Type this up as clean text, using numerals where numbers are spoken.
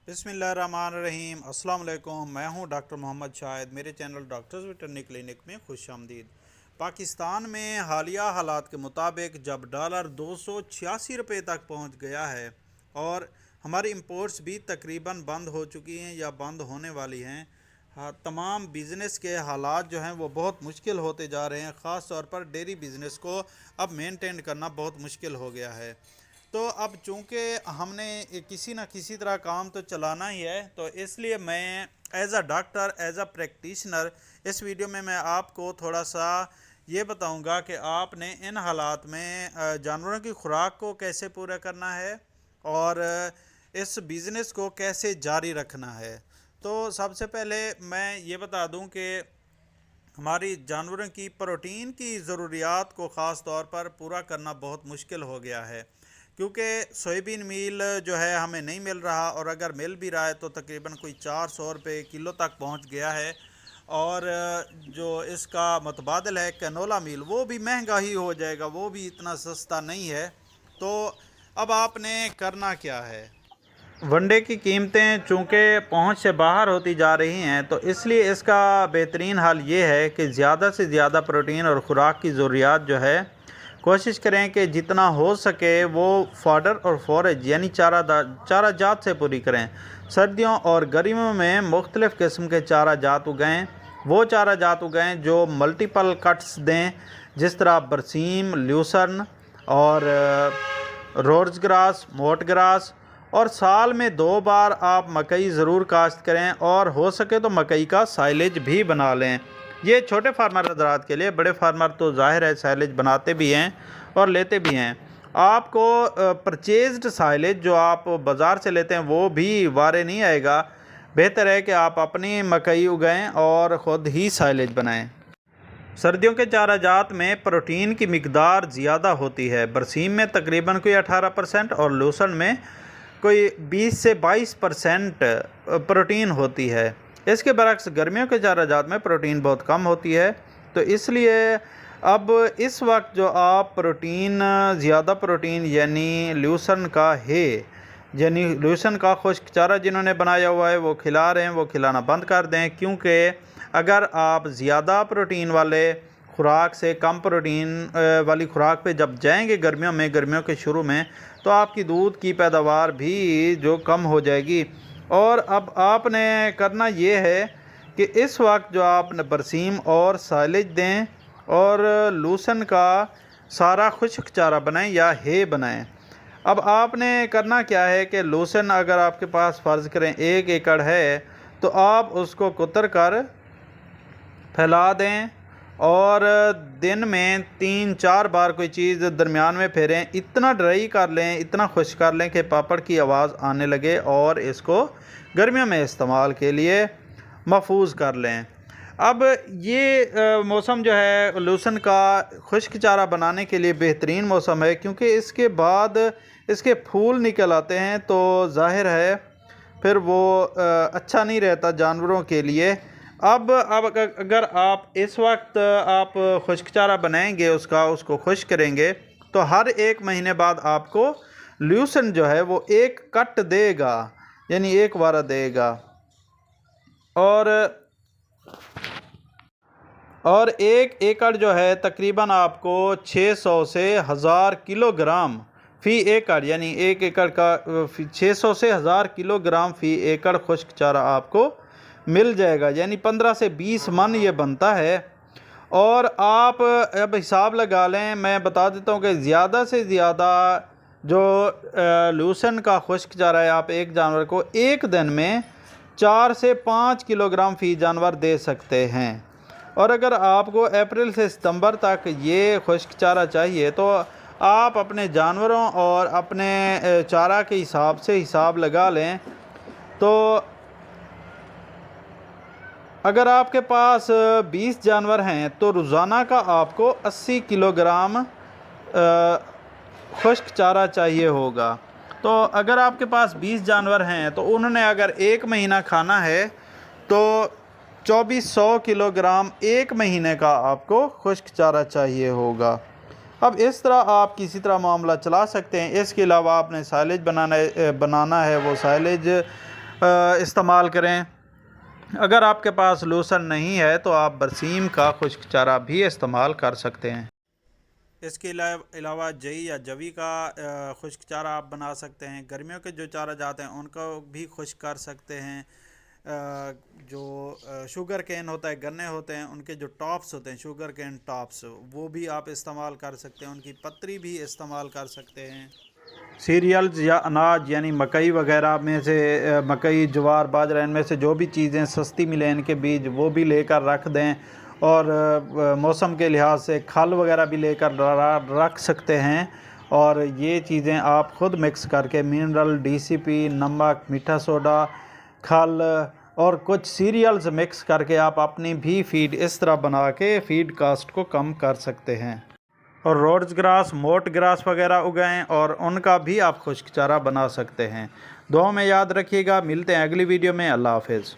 बिस्मिल्लाहिर्रहमानिर्रहीम। अस्सलाम वालेकुम। मैं हूं डॉक्टर मोहम्मद शाहिद। मेरे चैनल डॉक्टर्स वेटरनरी क्लिनिक में खुशामदीद। पाकिस्तान में हालिया हालात के मुताबिक जब डॉलर 286 रुपये तक पहुंच गया है और हमारी इंपोर्ट्स भी तकरीबन बंद हो चुकी हैं या बंद होने वाली हैं, हाँ, तमाम बिज़नेस के हालात जो हैं वो बहुत मुश्किल होते जा रहे हैं। ख़ास तौर पर डेयरी बिज़नेस को अब मेंटेन करना बहुत मुश्किल हो गया है। तो अब चूँकि हमने किसी न किसी तरह काम तो चलाना ही है, तो इसलिए मैं as a doctor, as a practitioner इस वीडियो में मैं आपको थोड़ा सा ये बताऊंगा कि आपने इन हालात में जानवरों की खुराक को कैसे पूरा करना है और इस बिज़नेस को कैसे जारी रखना है। तो सबसे पहले मैं ये बता दूं कि हमारी जानवरों की प्रोटीन की ज़रूरियात को ख़ास तौर पर पूरा करना बहुत मुश्किल हो गया है, क्योंकि सोयाबीन मील जो है हमें नहीं मिल रहा, और अगर मिल भी रहा है तो तकरीबन कोई 400 रुपये किलो तक पहुंच गया है। और जो इसका मुतबादिल है कैनोला मील, वो भी महंगा ही हो जाएगा, वो भी इतना सस्ता नहीं है। तो अब आपने करना क्या है, वनडे की कीमतें चूँकि पहुंच से बाहर होती जा रही हैं, तो इसलिए इसका बेहतरीन हल ये है कि ज़्यादा से ज़्यादा प्रोटीन और ख़ुराक की ज़रूरियात जो है कोशिश करें कि जितना हो सके वो फॉडर और फॉरेज यानी चारा जात से पूरी करें। सर्दियों और गर्मियों में मुख्तलिफ़ किस्म के चारा जात उगाएँ, वो चारा जात उगाएँ जो मल्टीपल कट्स दें, जिस तरह बरसीम, ल्यूसर्न और रोज़ ग्रास, मोट ग्रास। और साल में 2 बार आप मकई ज़रूर काश्त करें, और हो सके तो मकई का साइलेज भी बना लें। ये छोटे फार्मर हजरात के लिए, बड़े फार्मर तो ज़ाहिर है साइलेज बनाते भी हैं और लेते भी हैं। आपको परचेज्ड साइलेज जो आप बाज़ार से लेते हैं वो भी वारे नहीं आएगा। बेहतर है कि आप अपनी मकई उगाएं और ख़ुद ही साइलेज बनाएं। सर्दियों के चारा जात में प्रोटीन की मिकदार ज़्यादा होती है। बरसीम में तकरीबन कोई 18% और लूसन में कोई 20 से 22% प्रोटीन होती है। इसके बरक्स गर्मियों के चारा जात में प्रोटीन बहुत कम होती है। तो इसलिए अब इस वक्त जो आप प्रोटीन, ज़्यादा प्रोटीन यानी ल्यूसन का है, यानी ल्यूसन का खुश्क चारा जिन्होंने बनाया हुआ है वो खिला रहे हैं, वो खिलाना बंद कर दें। क्योंकि अगर आप ज़्यादा प्रोटीन वाले खुराक से कम प्रोटीन वाली खुराक पे जब जाएंगे गर्मियों के शुरू में, तो आपकी दूध की पैदावार भी जो कम हो जाएगी। और अब आपने करना ये है कि इस वक्त जो आप बरसीम और साइलेज दें और लूसन का सारा खुश्क चारा बनाएं या हे बनाएं। अब आपने करना क्या है कि लूसन अगर आपके पास फ़र्ज़ करें 1 एकड़ है, तो आप उसको कुतर कर फैला दें और दिन में 3-4 बार कोई चीज़ दरमियान में फेरें। इतना ड्राई कर लें, इतना खुश्क कर लें कि पापड़ की आवाज़ आने लगे, और इसको गर्मियों में इस्तेमाल के लिए महफूज कर लें। अब ये मौसम जो है लूसन का खुश्क चारा बनाने के लिए बेहतरीन मौसम है, क्योंकि इसके बाद इसके फूल निकल आते हैं, तो जाहिर है फिर वो अच्छा नहीं रहता जानवरों के लिए। अब अगर आप इस वक्त आप खुश्क चारा बनाएंगे, उसको खुश्क करेंगे, तो हर 1 महीने बाद आपको ल्यूसन जो है वो 1 कट देगा, यानी 1 वारा देगा। और 1 एकड़ जो है तकरीबन आपको 600 से 1000 किलोग्राम फ़ी एकड़, यानी 1 एकड़ का 600 से 1000 किलोग्राम फ़ी एकड़ खुश्क चारा आपको मिल जाएगा, यानी 15 से 20 मन ये बनता है। और आप अब हिसाब लगा लें, मैं बता देता हूँ कि ज़्यादा से ज़्यादा जो लूसन का खुश्क चारा है, आप एक जानवर को एक दिन में 4 से 5 किलोग्राम फ़ी जानवर दे सकते हैं। और अगर आपको अप्रैल से सितंबर तक ये खुश्क चारा चाहिए, तो आप अपने जानवरों और अपने चारा के हिसाब से हिसाब लगा लें। तो अगर आपके पास 20 जानवर हैं तो रोज़ाना का आपको 80 किलोग्राम खुश्क चारा चाहिए होगा। तो अगर आपके पास 20 जानवर हैं तो उन्होंने अगर 1 महीना खाना है, तो 2400 किलोग्राम 1 महीने का आपको खुश्क चारा चाहिए होगा। अब इस तरह आप किसी तरह मामला चला सकते हैं। इसके अलावा आपने साइलेज बनाना है, वो साइलेज इस्तेमाल करें। अगर आपके पास लूसन नहीं है तो आप बरसीम का खुश्क चारा भी इस्तेमाल कर सकते हैं। इसके अलावा जई या जवी का खुश्क चारा आप बना सकते हैं। गर्मियों के जो चारा जाते हैं उनको भी खुश्क कर सकते हैं। जो शुगर केन होता है, गन्ने होते हैं, उनके जो टॉप्स होते हैं, शुगर केन टॉप्स, वो भी आप इस्तेमाल कर सकते हैं। उनकी पत्ती भी इस्तेमाल कर सकते हैं। सीरियल्स या अनाज यानी मकई वगैरह में से मकई, ज्वार, बाजरा, इनमें से जो भी चीज़ें सस्ती मिलें इनके बीज, वो भी लेकर रख दें। और मौसम के लिहाज से खल वगैरह भी लेकर रख सकते हैं। और ये चीज़ें आप ख़ुद मिक्स करके मिनरल, DCP, नमक, मीठा सोडा, खल और कुछ सीरियल्स मिक्स करके आप अपनी भी फीड इस तरह बना के फीड कास्ट को कम कर सकते हैं। और रोड्स ग्रास, मोट ग्रास वगैरह उगाएं और उनका भी आप खुश्क चारा बना सकते हैं। दुआ में याद रखिएगा। मिलते हैं अगली वीडियो में। अल्लाह हाफ़िज़।